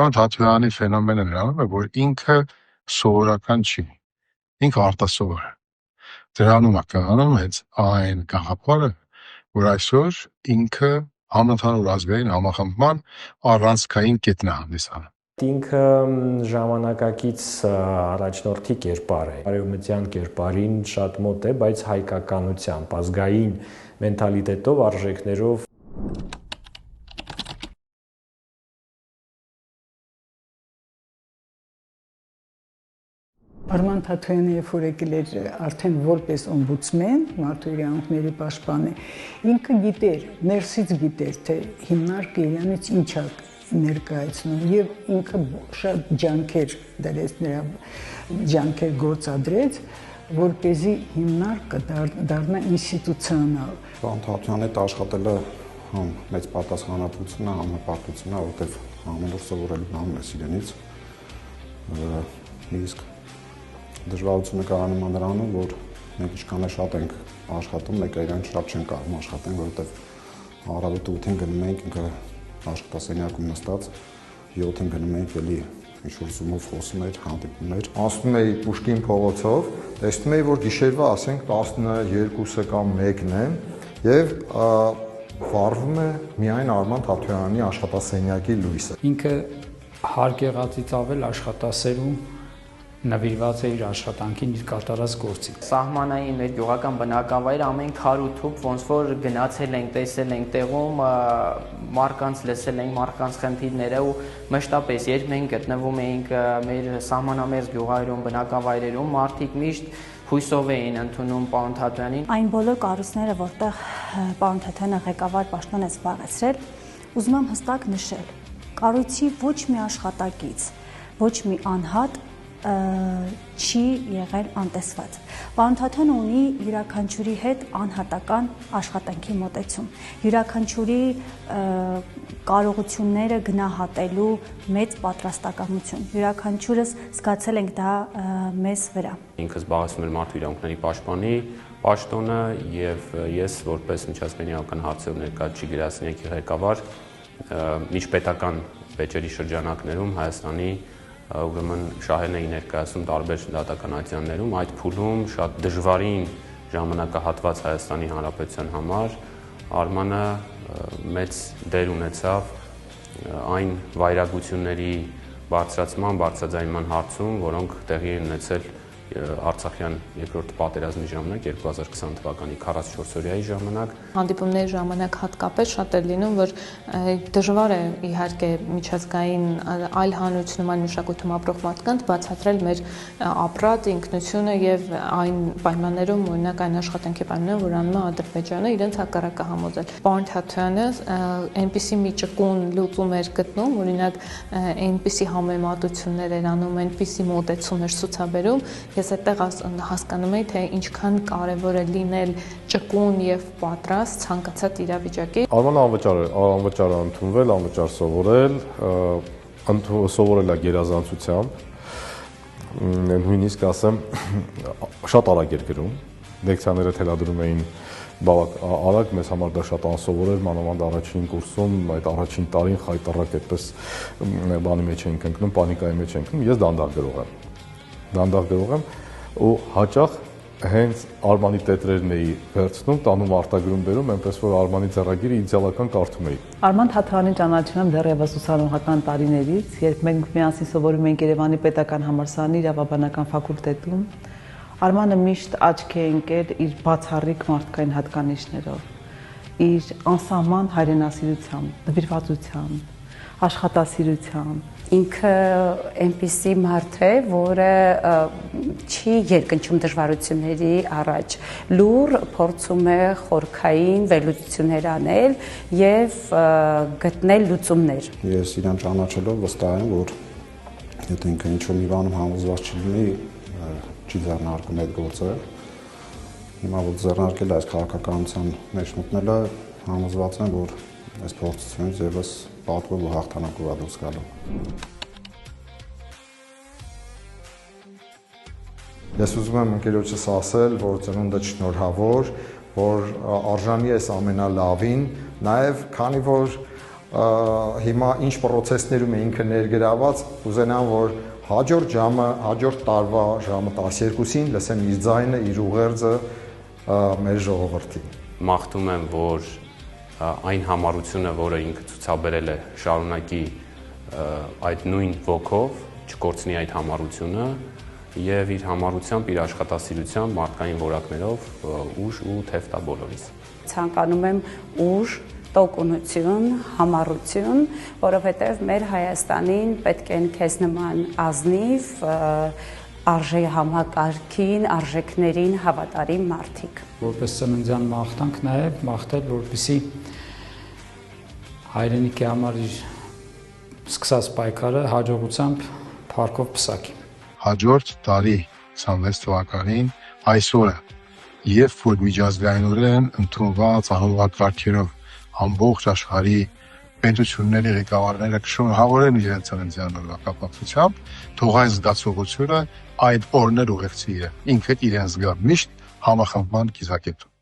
Արման Թաթոյանի ֆենոմենը նրանում է, որ ինքը սովորական չի, ինքը արտասովոր է։ Դրանում է կանգնում հենց այն գաղափարը, որ այսօր ինքը համընդհանուր ազգային համախմբման առանցքային կետն է հանդիսանում։ Ինքը ժամանակակից առաջնորդի կերպար է, արևմտյան կերպարին շատ մոտ է, բայց հայկականությամբ, ազգային մենթալիտետով, արժեքներով։ Արման Թաթոյանը երբ որ եկել էր արդեն որպես օմբուդսմեն, մարդու իրավունքների պաշտպան, ինքը գիտեր, ներսից գիտեր, թե հիմնարկը իրանից ինչ է ներկայացնում, եւ ինքը շատ ջանքեր դրեց, նրա ջանքեր գործադրեց, որպեսզի հիմնարկը դառնա ինստիտուցիոնալ։ Պարոն Թաթոյանի հետ աշխատելը համ մեծ պատասխանատվություն է, համապարտություն է, որտեղ ամեն օր սովորելու բան է իրենից։ Իսկ դժվարությունը կարանում է նրանում, որ մենք ինչքան է շատ ենք աշխատում, մեկ իրենք շատ չեն կարող աշխատեն, որովհետև առավոտը 8-ին գնում ենք, ինքը աշխատասենյակում նստած, 7-ին գնում ենք էլի ինչ-որ Zoom-ով խոսում էր, հանդիպումներ։ Անցնում էի Պուշկին փողոցով, տեսնում էի, որ գիշերվա, ասենք 12-ը կամ 1-ն է, եւ վառվում է միայն Արման Թաթոյանի աշխատասենյակի լույսը։ Ինքը հարկ եղած ծավել աշխատասերում նվիրված է իր աշխատանքին, իր կատարած գործին։ Սահմանային մեր գյուղական բնակավայրը ամեն քար ու թուփ ոնց որ գնացել ենք, տեսել ենք տեղում, մարդկանց լսել ենք, մարդկանց խնդիրները ու մշտապես երբ մենք գտնվում էինք մեր սահմանամերձ գյուղերում, բնակավայրերում, մարդիկ միշտ հույսով էին ընդունում պարոն Թաթոյանին։ Այն բոլոր կառույցները, որտեղ պարոն Թաթոյանը ղեկավար պաշտոն է զբաղեցրել, ուզում եմ հստակ նշել, կառույցի ոչ մի աշխատակից, ոչ մի անհատ չի եղել անտեսված։ Պարոն Թաթոյանը ունի յուրաքանչյուրի հետ անհատական աշխատանքի մոտեցում, յուրաքանչյուրի կարողությունները գնահատելու մեծ պատրաստակամություն, յուրաքանչյուրս զգացել ենք դա մեզ վրա։ Ինքը զբաղեցնում էր մարդու իրավունքների պաշտպանի պաշտոնը եւ ես որպես միջազգային հարցերով ներկայացուցիչ գրասենյակի ղեկավար միջպետական վեճերի շրջանակներում Հայաստանի ուրեմն շահերն էին ներկայացնում տարբեր դատական ատյաններում, այդ փուլում շատ դժվարին ժամանակահատված Հայաստանի Հանրապետության համար Արմանը մեծ դեր ունեցավ այն վայրագությունների բարձրացման, բարձրաձայնման հարցում, որոնք տեղի են ունեցել Արցախյան երկրորդ պատերազմի ժամանակ 2020 թվականի 44-օրյայի ժամանակ հանդիպումների ժամանակ հատկապես շատ է լինում, որ դժվար է իհարկե միջազգային այլ հանրությունում, այլ մշակույթում ապրող մարդկանց բացատրել մեր ապրած ինքնությունը եւ այն պայմաններում, օրինակ այն աշխատանքի պայմաններում, որ անում է Ադրբեջանը իրենց հակառակը համոզել։ Պարոն Թաթոյանը այնպիսի մի ճկուն լուծում էր գտնում, օրինակ այնպիսի համեմատություններ էր անում, այնպիսի մոտեցում էր ցուցաբերում, ես այդտեղ հասկանում եի, թե ինչքան կարևոր է լինել ճկուն եւ պատրաստ ցանկացած իրավիճակի։ Արմանը անվճար է ընդունվել, անվճար սովորել, սովորել է գերազանցությամբ, նույնիսկ ասեմ, շատ արագ էր գրում, լեկցիաները թելադրում էին արագ, մեզ համար դա շատ անսովոր էր, մանավանդ առաջին կուրսում, այդ առաջին տարին խայտառակ այդպես բանի մեջ էինք ընկնում, պանիկայի մեջ էինք ընկնում, ես դանդաղ գրող եմ ու հաճախ հենց Արմանի տետրերն էի վերցնում, տանում արտագրում բերում, այնպես որ Արմանի ձեռագիրը իդեալական կարդում էի։ Արման Թաթոյանին ճանաչում եմ դեռևս ուսանողական տարիներից, երբ մենք միասին սովորում էինք Երևանի Պետական համալսարանի իրավաբանական ֆակուլտետում։ Արմանը միշտ աչքի է ընկել իր բացառիկ մարդկային հատկանիշներով, իր անսահման հայրենասիրությամբ, նվիրվածությամբ, աշխատասիրությամբ։ Ինքը այնպիսի մարդ է, որը չի երկնչում դժվարությունների առաջ, լուր փորձում է խորքային վերլուծություններ անել եւ գտնել լուծումներ։ Ես իրան ճանաչելով վստահ եմ, որ եթե ինքը ինչ-որ մի բանում համոզված չլինի, չի ձեռնարկում այդ գործը։ Հիմա որ ձեռնարկել է այս քաղաքականության մեջ մտնելը, համոզված եմ, որ այս փորձությունից եւս պատվով ու հաղթանակով է դուրս գալու։ Ես ուզում եմ ընկերոջս ասել, որ ծնունդը շնորհավոր, որ արժանի ես ամենալավին, նաև քանի որ հիմա ինչ process-ներում է ինքը ներգրաված, կուզենամ, որ հաջորդ ժամը, հաջորդ տարվա ժամը 12-ին լսեմ իր ձայնը, իր ուղերձը մեր ժողովրդին։ Մաղթում եմ, որ այն համառությունը, որը ինքը ցուցաբերել է, շարունակի այդ նույն ոգով, չկորցնի այդ համառությունը եւ իր համառությամբ, իր աշխատասիրությամբ, մարդկային որակներով ուժ ու թև տա բոլորիս։ Ցանկանում եմ ուժ, տոկունություն, համառություն, որովհետև մեր Հայաստանին պետք են քեզ նման ազնիվ, արժե համակարգին, արժեքներին հավատարիմ մարդիկ։ Որպես ծննդյան մաղթանք նաև մաղթել, որպեսզի հայրենիքի համար իր սկսած պայքարը հաջողությամբ փառքով պսակի։ Հաջորդ տարի 26 թվականին այսօրը, երբ որ միջազգայինորեն ընդունված անհավատքերով ամբողջ աշխարհի պետությունների ղեկավարները կշնորհավորեն իրենց ծննդյան օրվա կապակցությամբ, թող այս զգացողությունը այդ օրներ ուղեկցի ինքը իրեն զգա միշտ համախմբման կիզակետում։